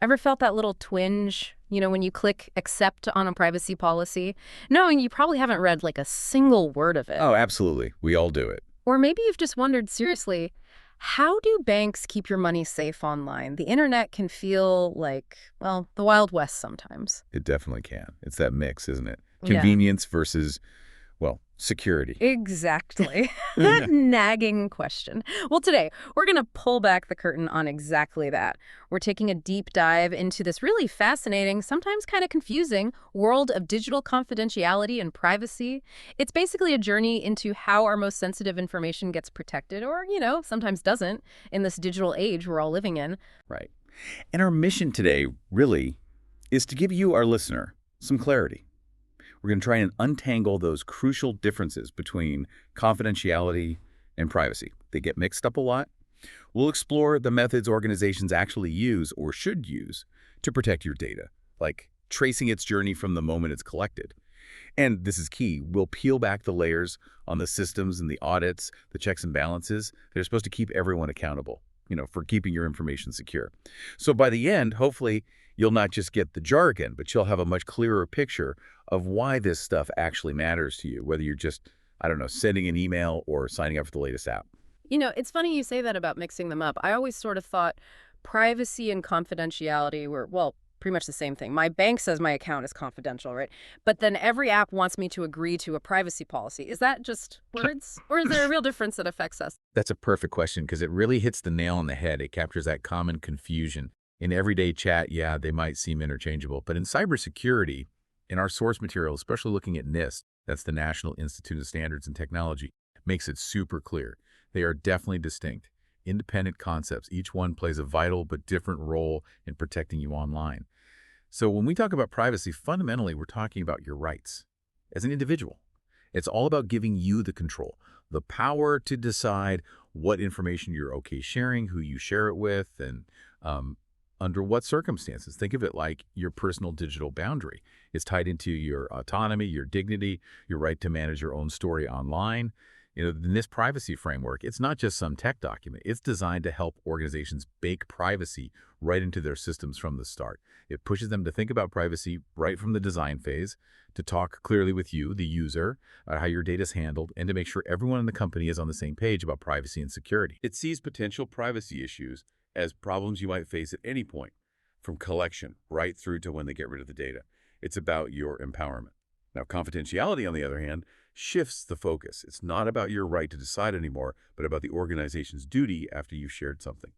Ever felt that little twinge, when you click accept on a privacy policy, knowing you probably haven't read like a single word of it? Oh, absolutely. We all do it. Or maybe you've just wondered seriously, how do banks keep your money safe online? The internet can feel like, well, the Wild West sometimes. It definitely can. It's that mix, isn't it? Yeah. Convenience versus, well, security. Exactly. That nagging question. Well, today, we're going to pull back the curtain on exactly that. We're taking a deep dive into this really fascinating, sometimes kind of confusing world of digital confidentiality and privacy. It's basically a journey into how our most sensitive information gets protected or, sometimes doesn't in this digital age we're all living in. Right. And our mission today, really, is to give you, our listener, some clarity. We're going to try and untangle those crucial differences between confidentiality and privacy. They get mixed up a lot. We'll explore the methods organizations actually use or should use to protect your data, like tracing its journey from the moment it's collected. And this is key. We'll peel back the layers on the systems and the audits, the checks and balances that are supposed to keep everyone accountable, for keeping your information secure. So by the end, hopefully, you'll not just get the jargon, but you'll have a much clearer picture of why this stuff actually matters to you, whether you're just, I don't know, sending an email or signing up for the latest app. It's funny you say that about mixing them up. I always sort of thought privacy and confidentiality were, well, pretty much the same thing. My bank says my account is confidential, right? But then every app wants me to agree to a privacy policy. Is that just words? Or is there a real difference that affects us? That's a perfect question because it really hits the nail on the head. It captures that common confusion. In everyday chat, yeah, they might seem interchangeable. But in cybersecurity, in our source material, especially looking at NIST, that's the National Institute of Standards and Technology, makes it super clear. They are definitely distinct, independent concepts. Each one plays a vital but different role in protecting you online. So when we talk about privacy, fundamentally, we're talking about your rights as an individual. It's all about giving you the control, the power to decide what information you're okay sharing, who you share it with, and under what circumstances. Think of it like your personal digital boundary. It's tied into your autonomy, your dignity, your right to manage your own story online. In this privacy framework, it's not just some tech document. It's designed to help organizations bake privacy right into their systems from the start. It pushes them to think about privacy right from the design phase, to talk clearly with you, the user, how your data is handled, and to make sure everyone in the company is on the same page about privacy and security. It sees potential privacy issues as problems you might face at any point, from collection right through to when they get rid of the data. It's about your empowerment. Now, confidentiality, on the other hand, shifts the focus. It's not about your right to decide anymore, but about the organization's duty after you've shared something.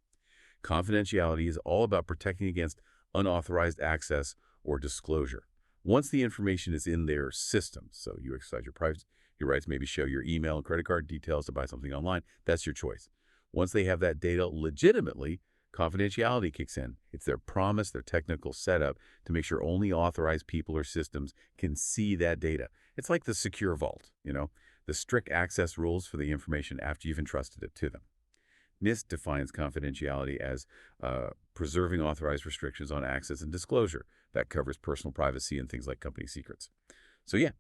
Confidentiality is all about protecting against unauthorized access or disclosure. Once the information is in their systems, so you exercise your privacy, your rights, maybe show your email and credit card details to buy something online, that's your choice. Once they have that data legitimately, confidentiality kicks in. It's their promise, their technical setup to make sure only authorized people or systems can see that data. It's like the secure vault, the strict access rules for the information after you've entrusted it to them. NIST defines confidentiality as preserving authorized restrictions on access and disclosure. That covers personal privacy and things like company secrets. So yeah,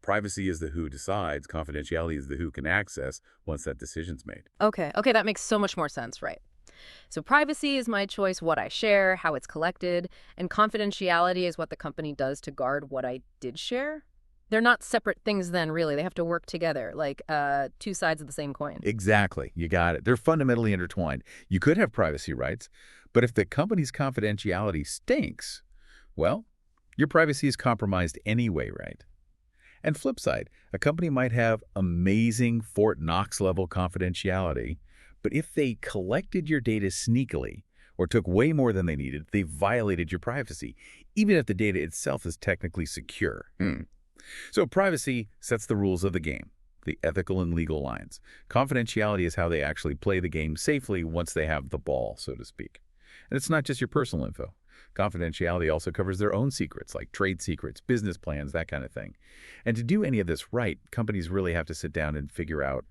privacy is the who decides. Confidentiality is the who can access once that decision's made. Okay, that makes so much more sense, right? So privacy is my choice, what I share, how it's collected, and confidentiality is what the company does to guard what I did share. They're not separate things then, really. They have to work together, like two sides of the same coin. Exactly. You got it. They're fundamentally intertwined. You could have privacy rights, but if the company's confidentiality stinks, well, your privacy is compromised anyway, right? And flip side, a company might have amazing Fort Knox level confidentiality, but if they collected your data sneakily or took way more than they needed, they violated your privacy, even if the data itself is technically secure. So privacy sets the rules of the game, the ethical and legal lines. Confidentiality is how they actually play the game safely once they have the ball, so to speak. And it's not just your personal info. Confidentiality also covers their own secrets, like trade secrets, business plans, that kind of thing. And to do any of this right, companies really have to sit down and figure out,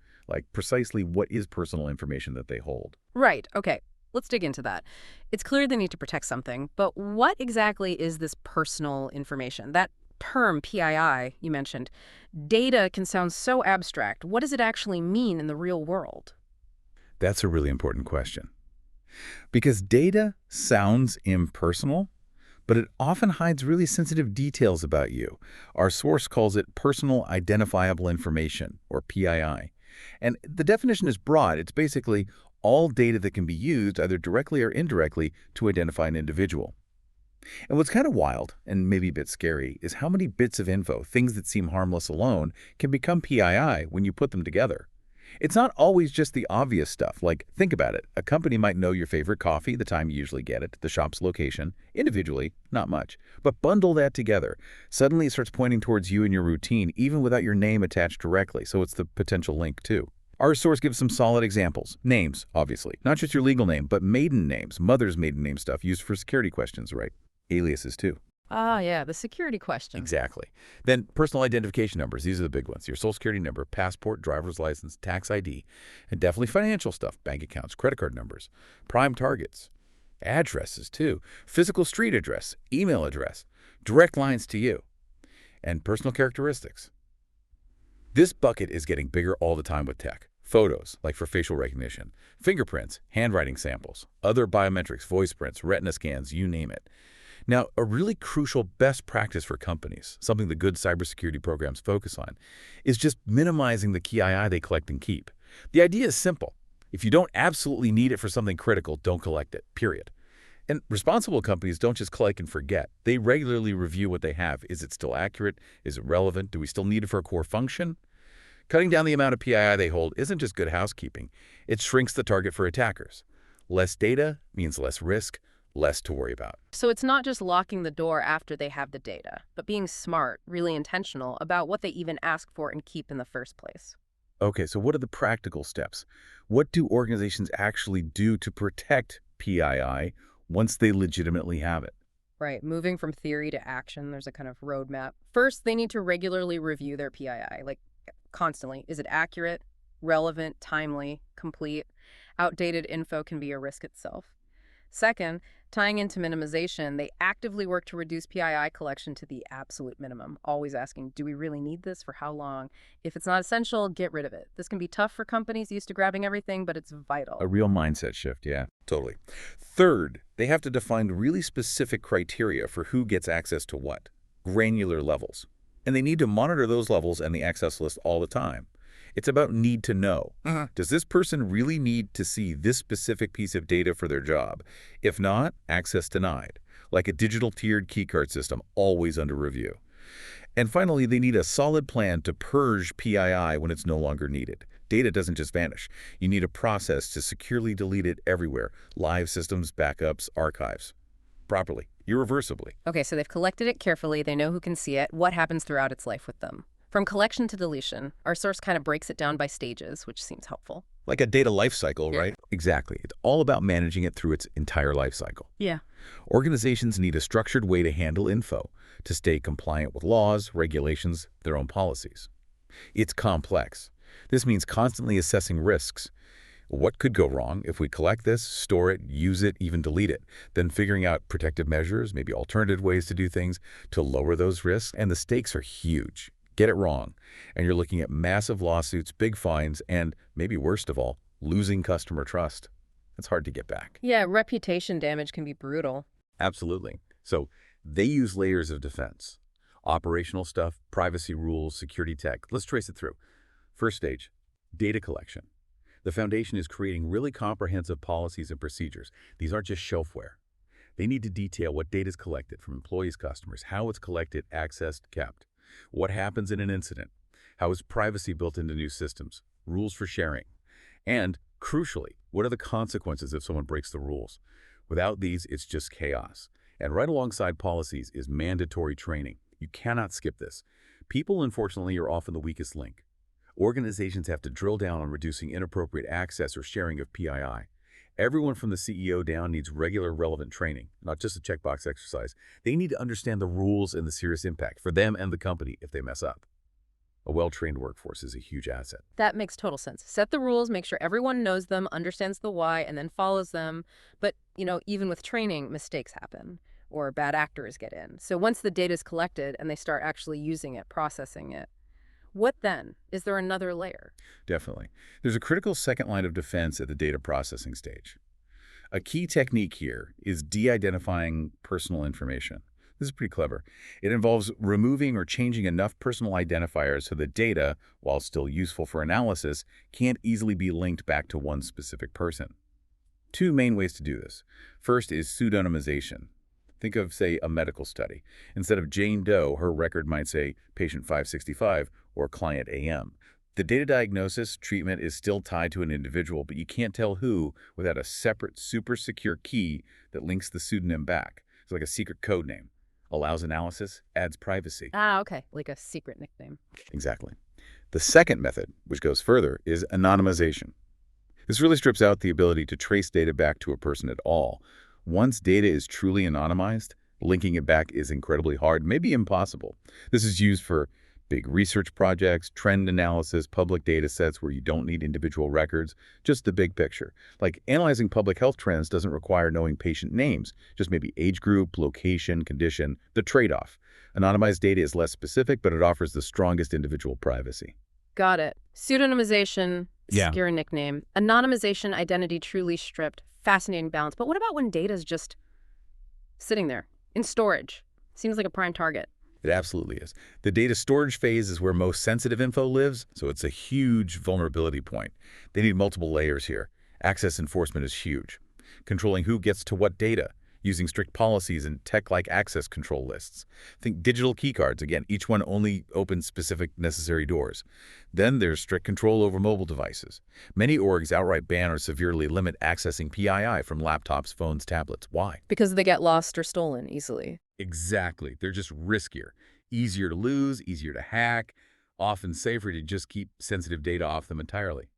precisely what is personal information that they hold. Right, okay. Let's dig into that. It's clear they need to protect something, but what exactly is this personal information? That term, PII, you mentioned, data can sound so abstract. What does it actually mean in the real world? That's a really important question. Because data sounds impersonal, but it often hides really sensitive details about you. Our source calls it personal identifiable information, or PII. And the definition is broad. It's basically all data that can be used either directly or indirectly to identify an individual. And what's kind of wild, and maybe a bit scary, is how many bits of info, things that seem harmless alone, can become PII when you put them together. It's not always just the obvious stuff. Like, think about it. A company might know your favorite coffee, the time you usually get it, the shop's location. Individually, not much. But bundle that together. Suddenly it starts pointing towards you and your routine, even without your name attached directly, so it's the potential link too. Our source gives some solid examples. Names, obviously. Not just your legal name, but maiden names, mother's maiden name stuff used for security questions, right? Aliases too. Ah, yeah, the security question. Exactly. Then personal identification numbers. These are the big ones. Your social security number, passport, driver's license, tax ID, and definitely financial stuff, bank accounts, credit card numbers, prime targets, addresses too, physical street address, email address, direct lines to you, and personal characteristics. This bucket is getting bigger all the time with tech. Photos, like for facial recognition, fingerprints, handwriting samples, other biometrics, voice prints, retina scans, you name it. Now, a really crucial best practice for companies, something the good cybersecurity programs focus on, is just minimizing the PII they collect and keep. The idea is simple. If you don't absolutely need it for something critical, don't collect it, period. And responsible companies don't just collect and forget. They regularly review what they have. Is it still accurate? Is it relevant? Do we still need it for a core function? Cutting down the amount of PII they hold isn't just good housekeeping. It shrinks the target for attackers. Less data means less risk, less to worry about. So it's not just locking the door after they have the data, but being smart, really intentional about what they even ask for and keep in the first place. Okay, so what are the practical steps? What do organizations actually do to protect PII once they legitimately have it? Right, moving from theory to action, there's a kind of roadmap. First, they need to regularly review their PII, like constantly. Is it accurate, relevant, timely, complete? Outdated info can be a risk itself. Second, tying into minimization, they actively work to reduce PII collection to the absolute minimum, always asking, do we really need this? For how long? If it's not essential, get rid of it. This can be tough for companies used to grabbing everything, but it's vital. A real mindset shift, yeah, totally. Third, they have to define really specific criteria for who gets access to what, granular levels. And they need to monitor those levels and the access list all the time. It's about need to know. Does this person really need to see this specific piece of data for their job? If not, access denied. Like a digital tiered keycard system, always under review. And finally, they need a solid plan to purge PII when it's no longer needed. Data doesn't just vanish. You need a process to securely delete it everywhere. Live systems, backups, archives. Properly, irreversibly. Okay, so they've collected it carefully, they know who can see it, what happens throughout its life with them. From collection to deletion, our source kind of breaks it down by stages, which seems helpful. Like a data life cycle, Yeah. right? Exactly. It's all about managing it through its entire life cycle. Yeah. Organizations need a structured way to handle info, to stay compliant with laws, regulations, their own policies. It's complex. This means constantly assessing risks. What could go wrong if we collect this, store it, use it, even delete it? Then figuring out protective measures, maybe alternative ways to do things to lower those risks. And the stakes are huge. Get it wrong, and you're looking at massive lawsuits, big fines, and, maybe worst of all, losing customer trust. It's hard to get back. Yeah, reputation damage can be brutal. Absolutely. So they use layers of defense. Operational stuff, privacy rules, security tech. Let's trace it through. First stage, data collection. The foundation is creating really comprehensive policies and procedures. These aren't just shelfware. They need to detail what data is collected from employees, customers, how it's collected, accessed, kept. What happens in an incident? How is privacy built into new systems? Rules for sharing. And, crucially, what are the consequences if someone breaks the rules? Without these, it's just chaos. And right alongside policies is mandatory training. You cannot skip this. People, unfortunately, are often the weakest link. Organizations have to drill down on reducing inappropriate access or sharing of PII. Everyone from the CEO down needs regular, relevant training, not just a checkbox exercise. They need to understand the rules and the serious impact for them and the company if they mess up. A well-trained workforce is a huge asset. That makes total sense. Set the rules, make sure everyone knows them, understands the why, and then follows them. But, even with training, mistakes happen or bad actors get in. So once the data is collected and they start actually using it, processing it, what then? Is there another layer? Definitely. There's a critical second line of defense at the data processing stage. A key technique here is de-identifying personal information. This is pretty clever. It involves removing or changing enough personal identifiers so the data, while still useful for analysis, can't easily be linked back to one specific person. Two main ways to do this. First is pseudonymization. Think of, say, a medical study. Instead of Jane Doe, her record might say patient 565 or client AM. The data diagnosis treatment is still tied to an individual, but you can't tell who without a separate, super secure key that links the pseudonym back. It's like a secret code name. Allows analysis, adds privacy. Ah, okay. Like a secret nickname. Exactly. The second method, which goes further, is anonymization. This really strips out the ability to trace data back to a person at all. Once data is truly anonymized, linking it back is incredibly hard, maybe impossible. This is used for big research projects, trend analysis, public data sets where you don't need individual records, just the big picture. Like analyzing public health trends doesn't require knowing patient names, just maybe age group, location, condition, the trade-off. Anonymized data is less specific, but it offers the strongest individual privacy. Got it. Pseudonymization, Yeah. secure nickname, anonymization, identity truly stripped. Fascinating balance. But what about when data is just sitting there in storage? Seems like a prime target. It absolutely is. The data storage phase is where most sensitive info lives, so it's a huge vulnerability point. They need multiple layers here. Access enforcement is huge. Controlling who gets to what data, using strict policies and tech-like access control lists. Think digital keycards. Again, each one only opens specific necessary doors. Then there's strict control over mobile devices. Many orgs outright ban or severely limit accessing PII from laptops, phones, tablets. Why? Because they get lost or stolen easily. Exactly. They're just riskier. Easier to lose, easier to hack, often safer to just keep sensitive data off them entirely.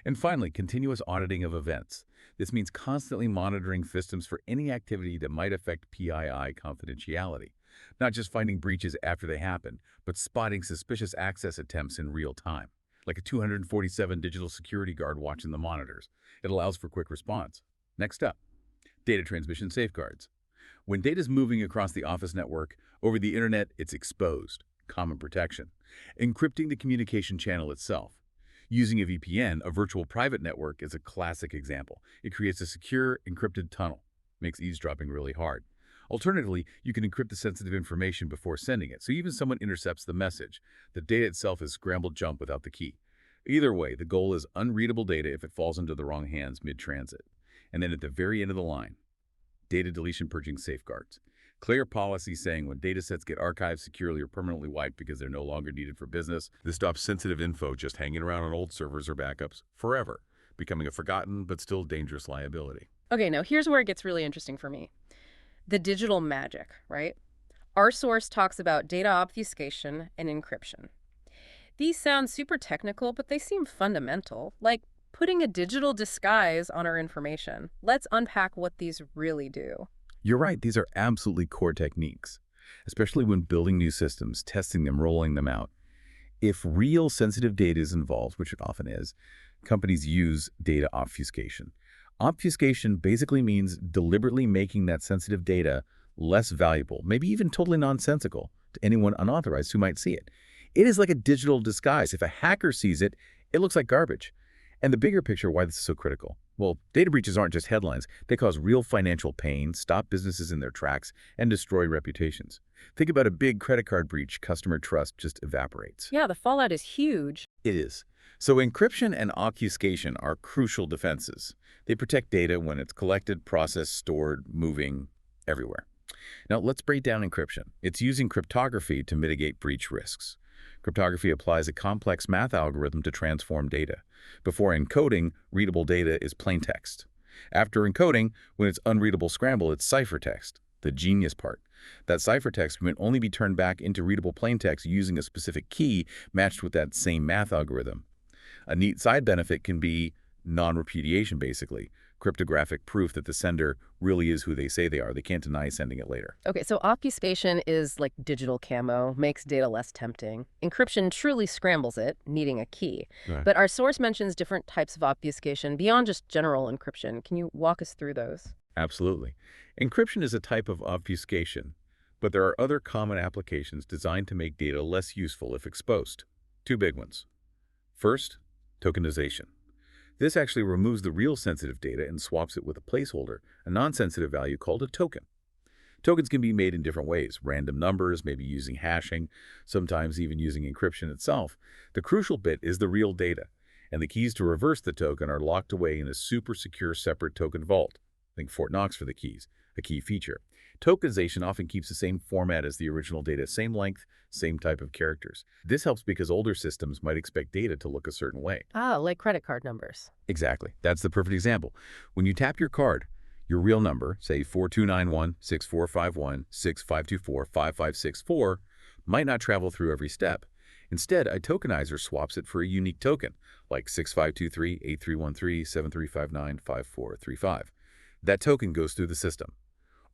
And finally, continuous auditing of events. This means constantly monitoring systems for any activity that might affect PII confidentiality. Not just finding breaches after they happen, but spotting suspicious access attempts in real time. Like a 247 digital security guard watching the monitors. It allows for quick response. Next up, data transmission safeguards. When data is moving across the office network, over the internet, it's exposed. Common protection. Encrypting the communication channel itself. Using a VPN, a virtual private network, is a classic example. It creates a secure, encrypted tunnel. Makes eavesdropping really hard. Alternatively, you can encrypt the sensitive information before sending it, so even someone intercepts the message. The data itself is scrambled jump without the key. Either way, the goal is unreadable data if it falls into the wrong hands mid-transit. And then at the very end of the line, data deletion purging safeguards. Clear policy saying when data sets get archived securely or permanently wiped because they're no longer needed for business, this stops sensitive info just hanging around on old servers or backups forever, becoming a forgotten but still dangerous liability. Okay, now here's where it gets really interesting for me. The digital magic, right? Our source talks about data obfuscation and encryption. These sound super technical, but they seem fundamental, like putting a digital disguise on our information. Let's unpack what these really do. You're right, these are absolutely core techniques, especially when building new systems, testing them, rolling them out. If real sensitive data is involved, which it often is, companies use data obfuscation. Obfuscation basically means deliberately making that sensitive data less valuable, maybe even totally nonsensical to anyone unauthorized who might see it. It is like a digital disguise. If a hacker sees it, it looks like garbage. And the bigger picture, why this is so critical. Well, data breaches aren't just headlines. They cause real financial pain, stop businesses in their tracks, and destroy reputations. Think about a big credit card breach. Customer trust just evaporates. Yeah, the fallout is huge. It is. So encryption and obfuscation are crucial defenses. They protect data when it's collected, processed, stored, moving, everywhere. Now, let's break down encryption. It's using cryptography to mitigate breach risks. Cryptography applies a complex math algorithm to transform data. Before encoding, readable data is plain text. After encoding, when it's unreadable scramble, it's ciphertext, the genius part. That ciphertext can only be turned back into readable plaintext using a specific key matched with that same math algorithm. A neat side benefit can be non-repudiation, basically. Cryptographic proof that the sender really is who they say they are. They can't deny sending it later. Okay, so obfuscation is like digital camo, makes data less tempting. Encryption truly scrambles it, needing a key. Right. But our source mentions different types of obfuscation beyond just general encryption. Can you walk us through those? Absolutely. Encryption is a type of obfuscation, but there are other common applications designed to make data less useful if exposed. Two big ones. First, tokenization. This actually removes the real sensitive data and swaps it with a placeholder, a non-sensitive value called a token. Tokens can be made in different ways, random numbers, maybe using hashing, sometimes even using encryption itself. The crucial bit is the real data, and the keys to reverse the token are locked away in a super secure separate token vault. Think Fort Knox for the keys, a key feature. Tokenization often keeps the same format as the original data, same length, same type of characters. This helps because older systems might expect data to look a certain way. Ah, like credit card numbers. Exactly. That's the perfect example. When you tap your card, your real number, say 4291-6451-6524-5564, might not travel through every step. Instead, a tokenizer swaps it for a unique token, like 6523-8313-7359-5435. That token goes through the system.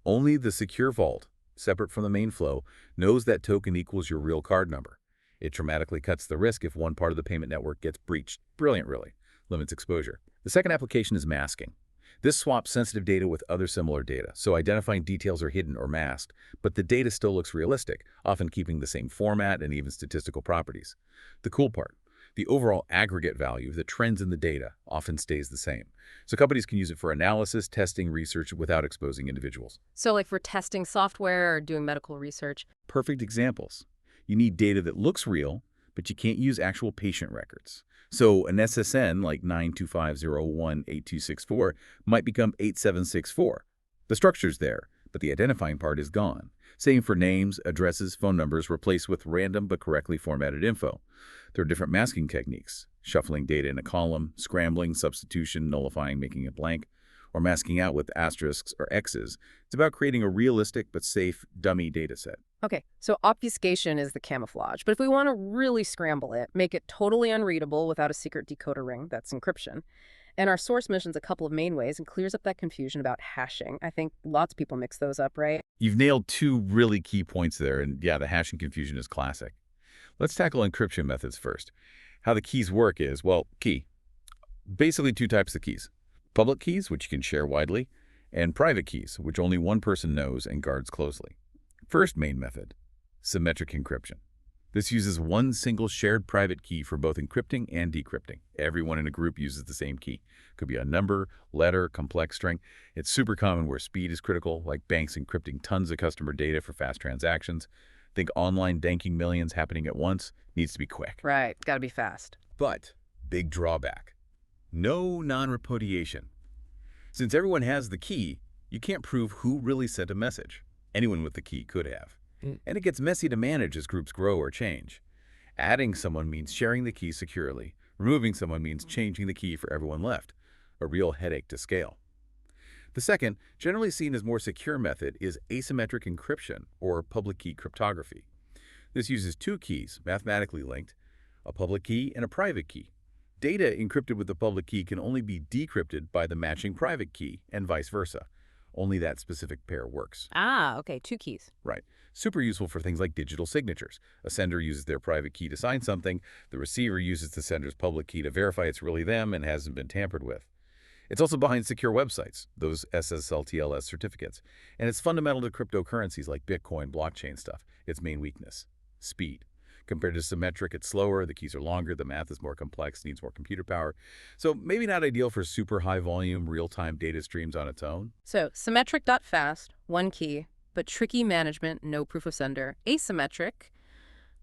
Only the secure vault, separate from the main flow, knows that token equals your real card number. It dramatically cuts the risk if one part of the payment network gets breached. Brilliant, really. Limits exposure. The second application is masking. This swaps sensitive data with other similar data, so identifying details are hidden or masked, but the data still looks realistic, often keeping the same format and even statistical properties. The cool part, the overall aggregate value, the trends in the data, often stays the same. So companies can use it for analysis, testing, research without exposing individuals. So like for testing software or doing medical research. Perfect examples. You need data that looks real, but you can't use actual patient records. So an SSN like 925018264 might become 8764. The structure's there, but the identifying part is gone. Same for names, addresses, phone numbers replaced with random but correctly formatted info. There are different masking techniques, shuffling data in a column, scrambling, substitution, nullifying, making it blank, or masking out with asterisks or X's. It's about creating a realistic but safe dummy data set. Okay, so obfuscation is the camouflage, but if we want to really scramble it, make it totally unreadable without a secret decoder ring, that's encryption. And our source mentions a couple of main ways and clears up that confusion about hashing. I think lots of people mix those up, right? You've nailed two really key points there, and yeah, the hashing confusion is classic. Let's tackle encryption methods first. How the keys work is, well, key. Basically two types of keys. Public keys, which you can share widely, and private keys, which only one person knows and guards closely. First main method, symmetric encryption. This uses one single shared private key for both encrypting and decrypting. Everyone in a group uses the same key. Could be a number, letter, complex string. It's super common where speed is critical, like banks encrypting tons of customer data for fast transactions. Think online banking millions happening at once. Needs to be quick. Right, gotta be fast. But, big drawback. No non-repudiation. Since everyone has the key, you can't prove who really sent a message. Anyone with the key could have. And it gets messy to manage as groups grow or change. Adding someone means sharing the key securely. Removing someone means changing the key for everyone left. A real headache to scale. The second, generally seen as more secure method, is asymmetric encryption, or public key cryptography. This uses two keys, mathematically linked, a public key and a private key. Data encrypted with the public key can only be decrypted by the matching private key, and vice versa. Only that specific pair works. Ah, okay, two keys. Right. Super useful for things like digital signatures. A sender uses their private key to sign something. The receiver uses the sender's public key to verify it's really them and hasn't been tampered with. It's also behind secure websites, those SSL/TLS certificates. And it's fundamental to cryptocurrencies like Bitcoin, blockchain stuff. Its main weakness, speed. Compared to symmetric, it's slower, the keys are longer, the math is more complex, needs more computer power. So maybe not ideal for super high volume, real-time data streams on its own. So symmetric.fast, one key, but tricky management, no proof of sender. Asymmetric,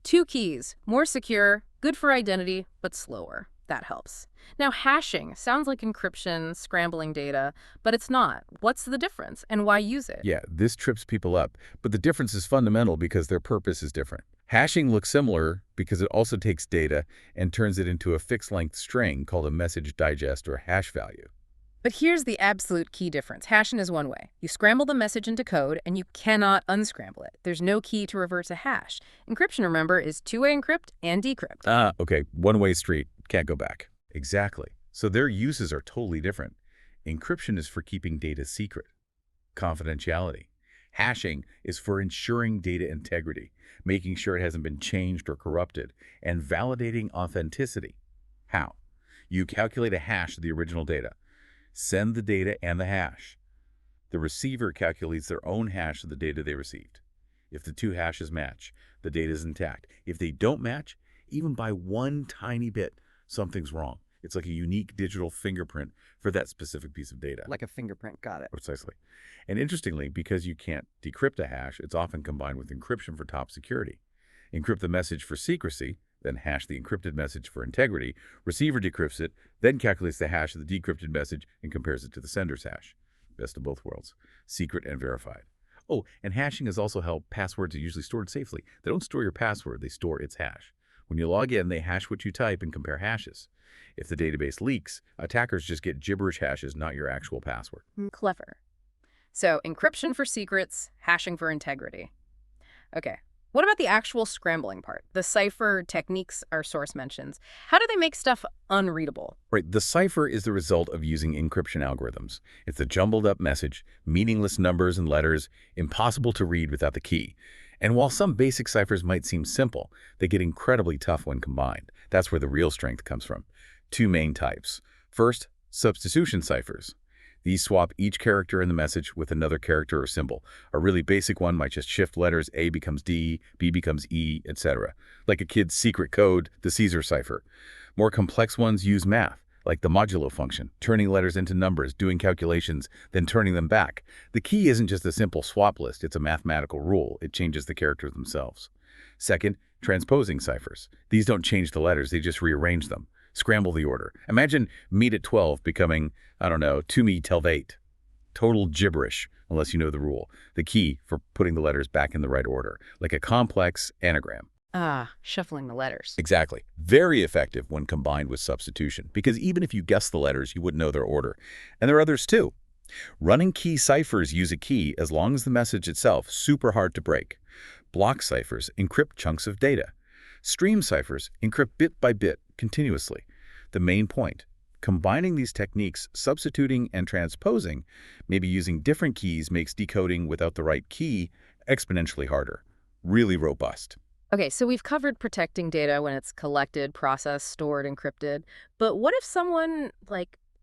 two keys, more secure, good for identity, but slower. That helps. Now, hashing sounds like encryption, scrambling data, but it's not. What's the difference, and why use it? Yeah, this trips people up, but the difference is fundamental because their purpose is different. Hashing looks similar because it also takes data and turns it into a fixed-length string called a message digest or hash value. But here's the absolute key difference. Hashing is one way. You scramble the message into code, and you cannot unscramble it. There's no key to reverse a hash. Encryption, remember, is two-way encrypt and decrypt. Ah, okay, one-way street. Can't go back. Exactly. So their uses are totally different. Encryption is for keeping data secret. Confidentiality. Hashing is for ensuring data integrity, making sure it hasn't been changed or corrupted, and validating authenticity. How? You calculate a hash of the original data. Send the data and the hash. The receiver calculates their own hash of the data they received. If the two hashes match, the data is intact. If they don't match, even by one tiny bit, something's wrong. It's like a unique digital fingerprint for that specific piece of data. Like a fingerprint, got it. Precisely. And interestingly, because you can't decrypt a hash, it's often combined with encryption for top security. Encrypt the message for secrecy, then hash the encrypted message for integrity. Receiver decrypts it, then calculates the hash of the decrypted message and compares it to the sender's hash. Best of both worlds. Secret and verified. Oh, and hashing is also how passwords are usually stored safely. They don't store your password, they store its hash. When you log in, they hash what you type and compare hashes. If the database leaks, attackers just get gibberish hashes, not your actual password. Clever. So encryption for secrets, hashing for integrity. Okay. What about the actual scrambling part? The cipher techniques our source mentions. How do they make stuff unreadable? Right, the cipher is the result of using encryption algorithms. It's a jumbled up message, meaningless numbers and letters, impossible to read without the key. And while some basic ciphers might seem simple, they get incredibly tough when combined. That's where the real strength comes from. Two main types. First, substitution ciphers. These swap each character in the message with another character or symbol. A really basic one might just shift letters, A becomes D, B becomes E, etc. Like a kid's secret code, the Caesar cipher. More complex ones use math, like the modulo function, turning letters into numbers, doing calculations, then turning them back. The key isn't just a simple swap list, it's a mathematical rule. It changes the characters themselves. Second, transposing ciphers. These don't change the letters, they just rearrange them. Scramble the order. Imagine meet at 12 becoming, I don't know, to me till 8. Total gibberish, unless you know the rule. The key for putting the letters back in the right order, like a complex anagram. Shuffling the letters. Exactly. Very effective when combined with substitution, because even if you guess the letters, you wouldn't know their order. And there are others too. Running key ciphers use a key as long as the message itself, super hard to break. Block ciphers encrypt chunks of data. Stream ciphers encrypt bit by bit continuously. The main point, combining these techniques, substituting and transposing, maybe using different keys makes decoding without the right key exponentially harder. Really robust. Okay, so we've covered protecting data when it's collected, processed, stored, encrypted. But what if someone,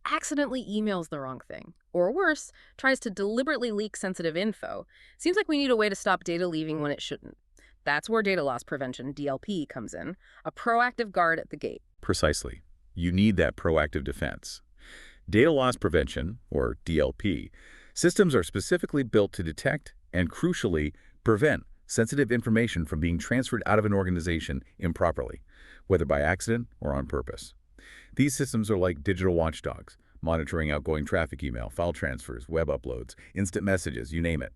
accidentally emails the wrong thing? Or worse, tries to deliberately leak sensitive info? Seems like we need a way to stop data leaving when it shouldn't. That's where data loss prevention, DLP, comes in, a proactive guard at the gate. Precisely. You need that proactive defense. Data loss prevention, or DLP, systems are specifically built to detect and, crucially, prevent sensitive information from being transferred out of an organization improperly, whether by accident or on purpose. These systems are like digital watchdogs, monitoring outgoing traffic email, file transfers, web uploads, instant messages, you name it.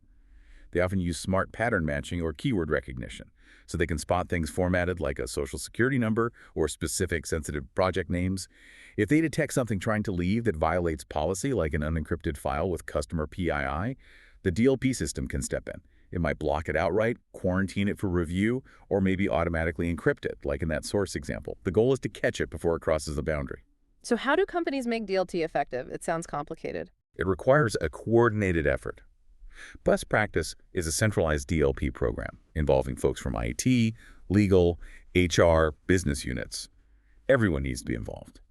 They often use smart pattern matching or keyword recognition, so they can spot things formatted like a social security number or specific sensitive project names. If they detect something trying to leave that violates policy, like an unencrypted file with customer PII, the DLP system can step in. It might block it outright, quarantine it for review, or maybe automatically encrypt it, like in that source example. The goal is to catch it before it crosses the boundary. So how do companies make DLT effective? It sounds complicated. It requires a coordinated effort. Best practice is a centralized DLP program involving folks from IT, legal, HR, business units. Everyone needs to be involved.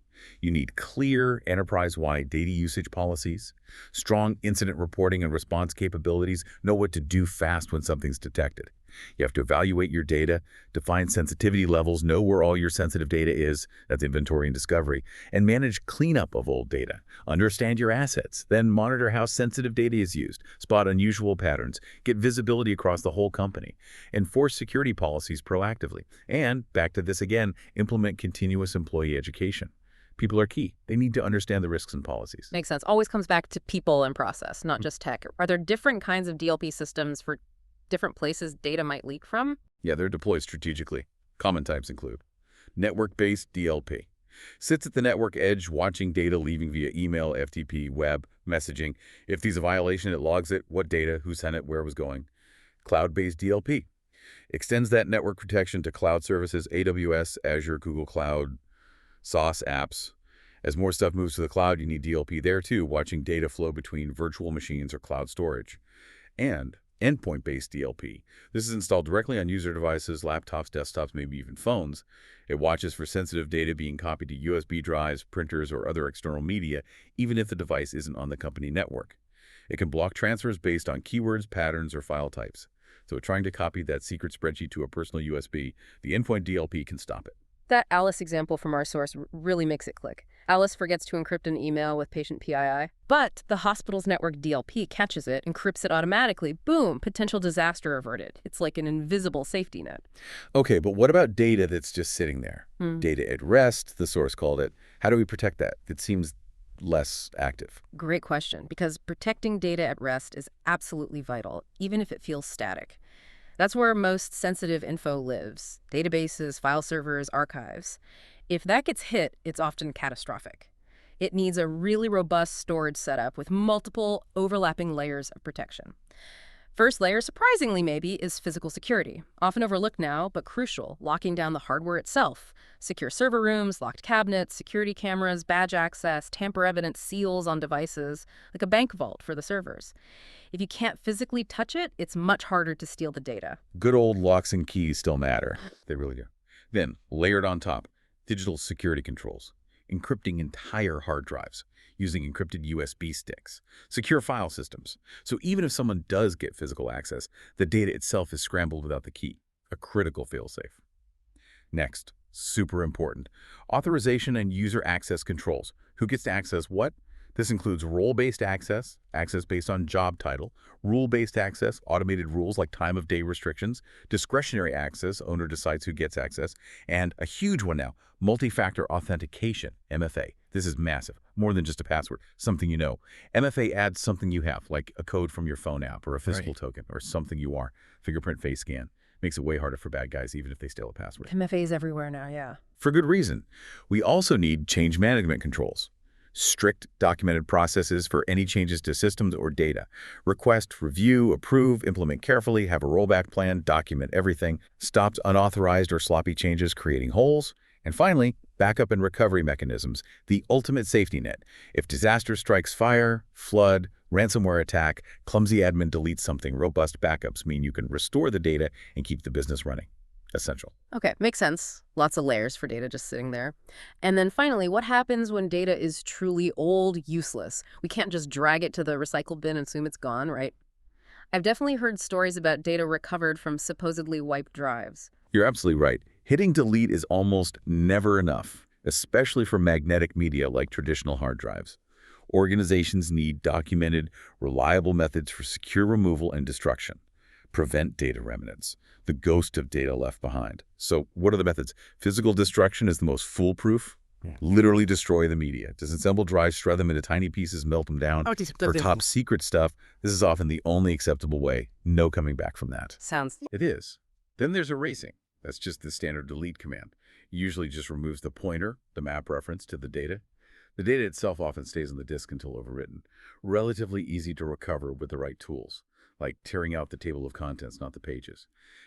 You need clear, enterprise-wide data usage policies, strong incident reporting and response capabilities, know what to do fast when something's detected. You have to evaluate your data, define sensitivity levels, know where all your sensitive data is, that's inventory and discovery, and manage cleanup of old data. Understand your assets, then monitor how sensitive data is used, spot unusual patterns, get visibility across the whole company, enforce security policies proactively, and, back to this again, implement continuous employee education. People are key. They need to understand the risks and policies. Makes sense. Always comes back to people and process, not just tech. Are there different kinds of DLP systems for different places data might leak from? Yeah, they're deployed strategically. Common types include network-based DLP. Sits at the network edge watching data leaving via email, FTP, web, messaging. If there's a violation, it logs it, what data, who sent it, where it was going. Cloud-based DLP. Extends that network protection to cloud services, AWS, Azure, Google Cloud, SaaS apps. As more stuff moves to the cloud, you need DLP there too, watching data flow between virtual machines or cloud storage. And endpoint-based DLP. This is installed directly on user devices, laptops, desktops, maybe even phones. It watches for sensitive data being copied to USB drives, printers, or other external media, even if the device isn't on the company network. It can block transfers based on keywords, patterns, or file types. So trying to copy that secret spreadsheet to a personal USB, the endpoint DLP can stop it. That Alice example from our source really makes it click. Alice forgets to encrypt an email with patient PII, but the hospital's network DLP catches it, encrypts it automatically. Boom, potential disaster averted. It's like an invisible safety net. Okay, but what about data that's just sitting there? Hmm. Data at rest, the source called it. How do we protect that? It seems less active. Great question, because protecting data at rest is absolutely vital, even if it feels static. That's where most sensitive info lives: databases, file servers, archives. If that gets hit, it's often catastrophic. It needs a really robust storage setup with multiple overlapping layers of protection. First layer, surprisingly maybe, is physical security. Often overlooked now, but crucial: locking down the hardware itself. Secure server rooms, locked cabinets, security cameras, badge access, tamper-evident seals on devices, like a bank vault for the servers. If you can't physically touch it, it's much harder to steal the data. Good old locks and keys still matter. They really do. Then, layered on top, digital security controls, encrypting entire hard drives, using encrypted USB sticks, secure file systems. So even if someone does get physical access, the data itself is scrambled without the key, a critical failsafe. Next, super important, authorization and user access controls. Who gets to access what? This includes role-based access, access based on job title, rule-based access, automated rules like time of day restrictions, discretionary access, owner decides who gets access, and a huge one now, multi-factor authentication, MFA. This is massive, more than just a password, something you know. MFA adds something you have, like a code from your phone app or a physical token or something you are, fingerprint face scan. Makes it way harder for bad guys even if they steal a password. MFA is everywhere now, yeah. For good reason. We also need change management controls. Strict documented processes for any changes to systems or data. Request, review, approve, implement carefully, have a rollback plan, document everything, stops unauthorized or sloppy changes creating holes. And finally, backup and recovery mechanisms, the ultimate safety net. If disaster strikes fire, flood, ransomware attack, clumsy admin deletes something, robust backups mean you can restore the data and keep the business running. Essential. Okay, makes sense. Lots of layers for data just sitting there. And then finally, what happens when data is truly old, useless? We can't just drag it to the recycle bin and assume it's gone, right? I've definitely heard stories about data recovered from supposedly wiped drives. You're absolutely right. Hitting delete is almost never enough, especially for magnetic media like traditional hard drives. Organizations need documented, reliable methods for secure removal and destruction. Prevent data remnants, the ghost of data left behind. So what are the methods? Physical destruction is the most foolproof. Yeah. Literally destroy the media. Disassemble drives, shred them into tiny pieces, melt them down. For top secret stuff, this is often the only acceptable way. No coming back from that. Sounds... It is. Then there's erasing. That's just the standard delete command. It usually just removes the pointer, the map reference to the data. The data itself often stays on the disk until overwritten. Relatively easy to recover with the right tools, like tearing out the table of contents, not the pages.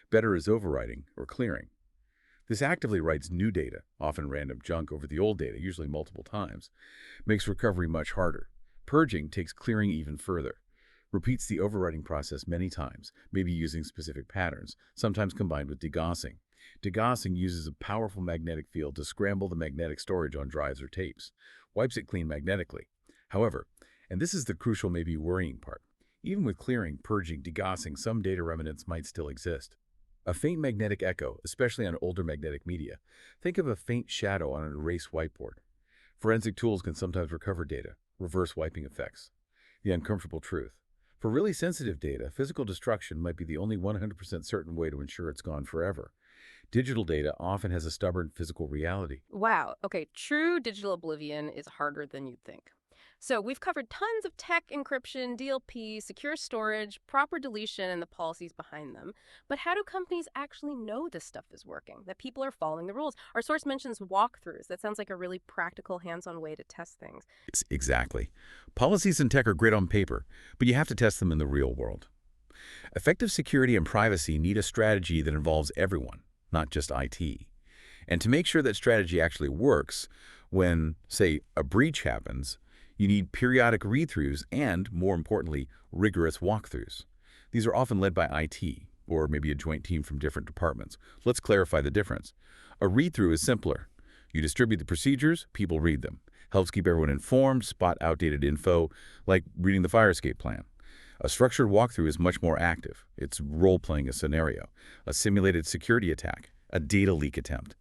Better is overwriting or clearing. This actively writes new data, often random junk, over the old data, usually multiple times. Makes recovery much harder. Purging takes clearing even further. Repeats the overwriting process many times, maybe using specific patterns, sometimes combined with degaussing. Degaussing uses a powerful magnetic field to scramble the magnetic storage on drives or tapes. Wipes it clean magnetically. However, and this is the crucial, maybe worrying part, even with clearing, purging, degaussing, some data remnants might still exist. A faint magnetic echo, especially on older magnetic media. Think of a faint shadow on an erased whiteboard. Forensic tools can sometimes recover data, reverse wiping effects. The uncomfortable truth. For really sensitive data, physical destruction might be the only 100% certain way to ensure it's gone forever. Digital data often has a stubborn physical reality. Wow. Okay, true digital oblivion is harder than you'd think. So we've covered tons of tech, encryption, DLP, secure storage, proper deletion, and the policies behind them. But how do companies actually know this stuff is working, that people are following the rules? Our source mentions walkthroughs. That sounds like a really practical, hands-on way to test things. Exactly. Policies in tech are great on paper, but you have to test them in the real world. Effective security and privacy need a strategy that involves everyone, not just IT. And to make sure that strategy actually works, when, say, a breach happens, you need periodic read-throughs and, more importantly, rigorous walkthroughs. These are often led by IT, or maybe a joint team from different departments. Let's clarify the difference. A read-through is simpler. You distribute the procedures, people read them. Helps keep everyone informed, spot outdated info, like reading the fire escape plan. A structured walkthrough is much more active. It's role-playing a scenario, a simulated security attack, a data leak attempt.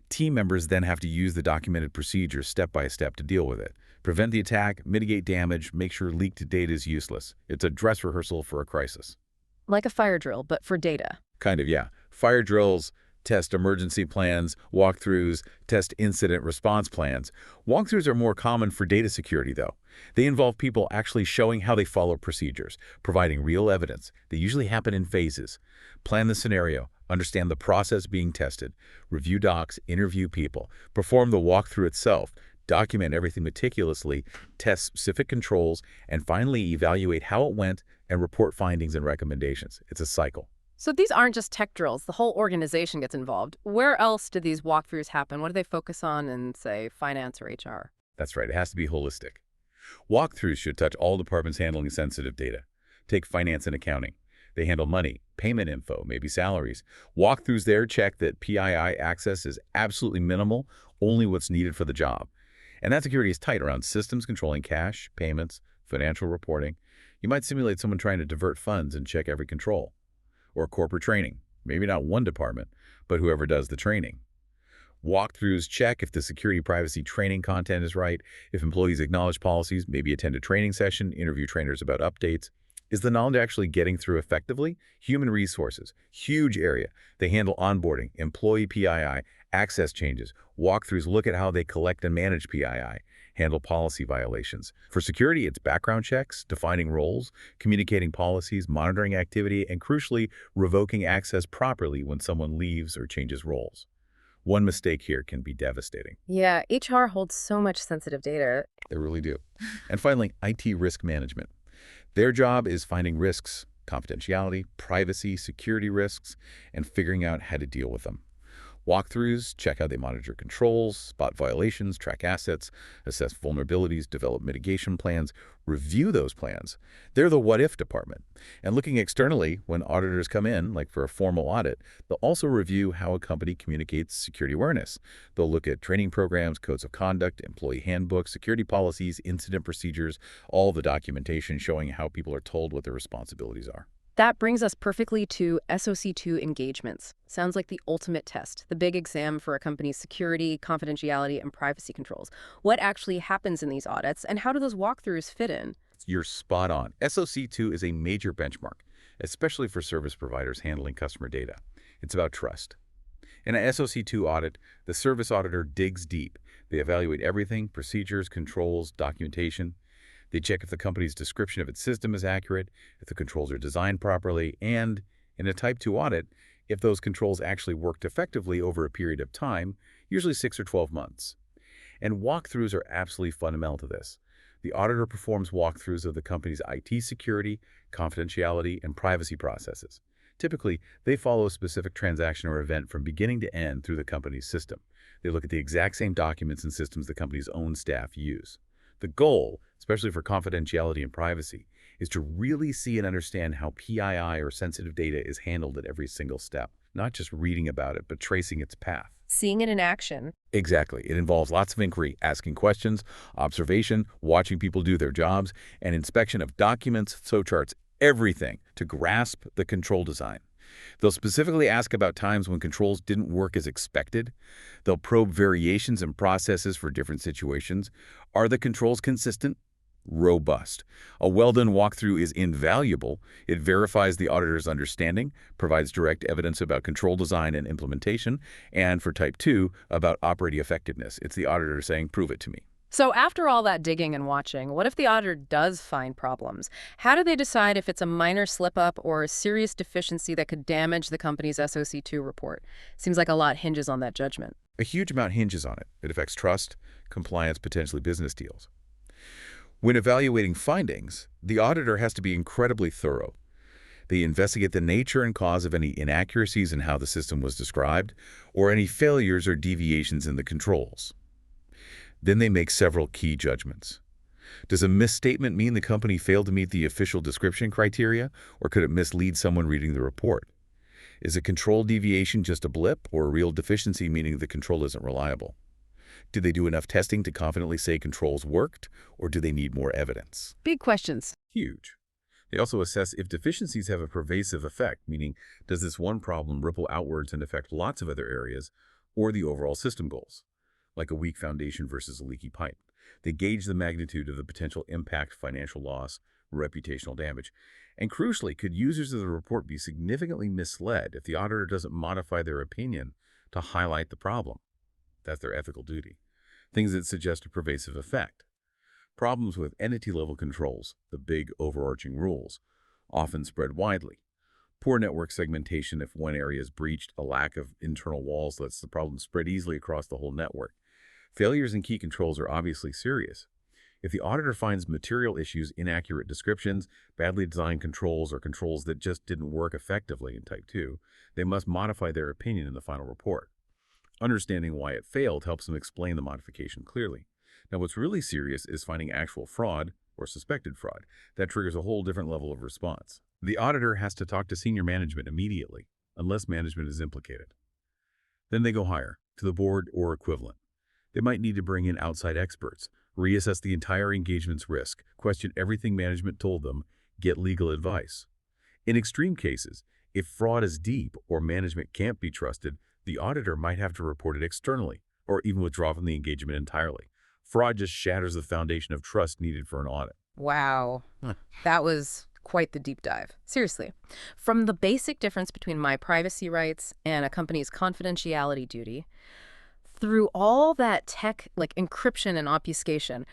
Team members then have to use the documented procedures step by step to deal with it. Prevent the attack, mitigate damage, make sure leaked data is useless. It's a dress rehearsal for a crisis. Like a fire drill, but for data. Kind of, yeah. Fire drills, test emergency plans, walkthroughs, test incident response plans. Walkthroughs are more common for data security, though. They involve people actually showing how they follow procedures, providing real evidence. They usually happen in phases. Plan the scenario, understand the process being tested, review docs, interview people, perform the walkthrough itself, document everything meticulously, test specific controls, and finally evaluate how it went and report findings and recommendations. It's a cycle. So these aren't just tech drills. The whole organization gets involved. Where else do these walkthroughs happen? What do they focus on in, say, finance or HR? That's right. It has to be holistic. Walkthroughs should touch all departments handling sensitive data. Take finance and accounting. They handle money, payment info, maybe salaries. Walkthroughs there check that PII access is absolutely minimal, only what's needed for the job. And that security is tight around systems controlling cash, payments, financial reporting. You might simulate someone trying to divert funds and check every control. Or corporate training. Maybe not one department, but whoever does the training. Walkthroughs check if the security privacy training content is right, if employees acknowledge policies, maybe attend a training session, interview trainers about updates. Is the knowledge actually getting through effectively? Human resources, huge area. They handle onboarding, employee PII, access changes. Walkthroughs look at how they collect and manage PII, handle policy violations. For security, it's background checks, defining roles, communicating policies, monitoring activity, and crucially, revoking access properly when someone leaves or changes roles. One mistake here can be devastating. Yeah, HR holds so much sensitive data. They really do. And finally, IT risk management. Their job is finding risks, confidentiality, privacy, security risks, and figuring out how to deal with them. Walkthroughs check how they monitor controls, spot violations, track assets, assess vulnerabilities, develop mitigation plans, review those plans. They're the what-if department. And looking externally, when auditors come in, like for a formal audit, they'll also review how a company communicates security awareness. They'll look at training programs, codes of conduct, employee handbooks, security policies, incident procedures, all the documentation showing how people are told what their responsibilities are. That brings us perfectly to SOC2 engagements. Sounds like the ultimate test, the big exam for a company's security, confidentiality, and privacy controls. What actually happens in these audits, and how do those walkthroughs fit in? You're spot on. SOC2 is a major benchmark, especially for service providers handling customer data. It's about trust. In an SOC2 audit, the service auditor digs deep. They evaluate everything, procedures, controls, documentation. They check if the company's description of its system is accurate, if the controls are designed properly, and, in a Type 2 audit, if those controls actually worked effectively over a period of time, usually 6 or 12 months. And walkthroughs are absolutely fundamental to this. The auditor performs walkthroughs of the company's IT security, confidentiality, and privacy processes. Typically, they follow a specific transaction or event from beginning to end through the company's system. They look at the exact same documents and systems the company's own staff use. The goal, especially for confidentiality and privacy, is to really see and understand how PII or sensitive data is handled at every single step, not just reading about it, but tracing its path. Seeing it in action. Exactly. It involves lots of inquiry, asking questions, observation, watching people do their jobs, and inspection of documents, flowcharts, everything to grasp the control design. They'll specifically ask about times when controls didn't work as expected. They'll probe variations in processes for different situations. Are the controls consistent? Robust. A well-done walkthrough is invaluable. It verifies the auditor's understanding, provides direct evidence about control design and implementation, and for Type 2, about operating effectiveness. It's the auditor saying, prove it to me. So after all that digging and watching, what if the auditor does find problems? How do they decide if it's a minor slip-up or a serious deficiency that could damage the company's SOC2 report? Seems like a lot hinges on that judgment. A huge amount hinges on it. It affects trust, compliance, potentially business deals. When evaluating findings, the auditor has to be incredibly thorough. They investigate the nature and cause of any inaccuracies in how the system was described, or any failures or deviations in the controls. Then they make several key judgments. Does a misstatement mean the company failed to meet the official description criteria, or could it mislead someone reading the report? Is a control deviation just a blip, or a real deficiency meaning the control isn't reliable? Did they do enough testing to confidently say controls worked, or do they need more evidence? Big questions. Huge. They also assess if deficiencies have a pervasive effect, meaning does this one problem ripple outwards and affect lots of other areas, or the overall system goals, like a weak foundation versus a leaky pipe. They gauge the magnitude of the potential impact, financial loss, reputational damage. And crucially, could users of the report be significantly misled if the auditor doesn't modify their opinion to highlight the problem? That's their ethical duty. Things that suggest a pervasive effect. Problems with entity-level controls, the big overarching rules, often spread widely. Poor network segmentation if one area is breached, a lack of internal walls lets the problem spread easily across the whole network. Failures in key controls are obviously serious. If the auditor finds material issues, inaccurate descriptions, badly designed controls, or controls that just didn't work effectively in Type 2, they must modify their opinion in the final report. Understanding why it failed helps them explain the modification clearly. Now, what's really serious is finding actual fraud or suspected fraud. That triggers a whole different level of response. The auditor has to talk to senior management immediately, unless management is implicated. Then they go higher, to the board or equivalent. They might need to bring in outside experts, reassess the entire engagement's risk, question everything management told them, get legal advice. In extreme cases, if fraud is deep or management can't be trusted, the auditor might have to report it externally or even withdraw from the engagement entirely. Fraud just shatters the foundation of trust needed for an audit. Wow. That was quite the deep dive. Seriously. From the basic difference between my privacy rights and a company's confidentiality duty, through all that tech like encryption and obfuscation,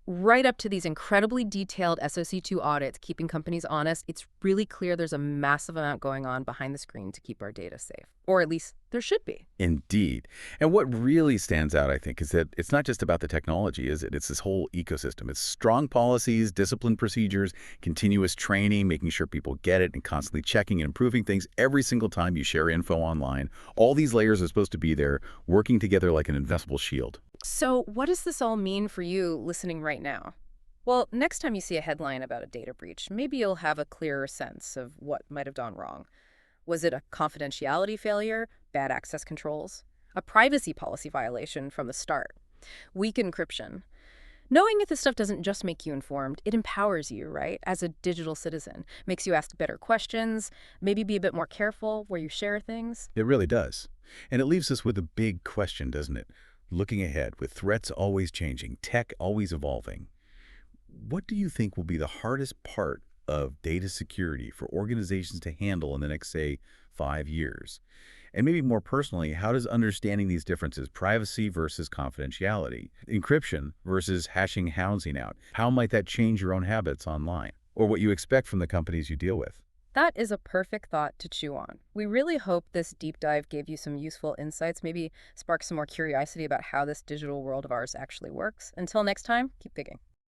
right up to these incredibly detailed SOC2 audits keeping companies honest, it's really clear there's a massive amount going on behind the screen to keep our data safe. Or at least there should be. Indeed. And what really stands out, I think, is that it's not just about the technology, is it? It's this whole ecosystem. It's strong policies, disciplined procedures, continuous training, making sure people get it, and constantly checking and improving things every single time you share info online. All these layers are supposed to be there, working together like an invisible shield. So what does this all mean for you listening right now? Well, next time you see a headline about a data breach, maybe you'll have a clearer sense of what might have gone wrong. Was it a confidentiality failure, bad access controls, a privacy policy violation from the start, weak encryption? Knowing if this stuff doesn't just make you informed, it empowers you, right, as a digital citizen, makes you ask better questions, maybe be a bit more careful where you share things. It really does. And it leaves us with a big question, doesn't it? Looking ahead, with threats always changing, tech always evolving, what do you think will be the hardest part of data security for organizations to handle in the next, say, 5 years? And maybe more personally, how does understanding these differences, privacy versus confidentiality, encryption versus hashing housing out, how might that change your own habits online or what you expect from the companies you deal with? That is a perfect thought to chew on. We really hope this deep dive gave you some useful insights, maybe spark some more curiosity about how this digital world of ours actually works. Until next time, keep digging.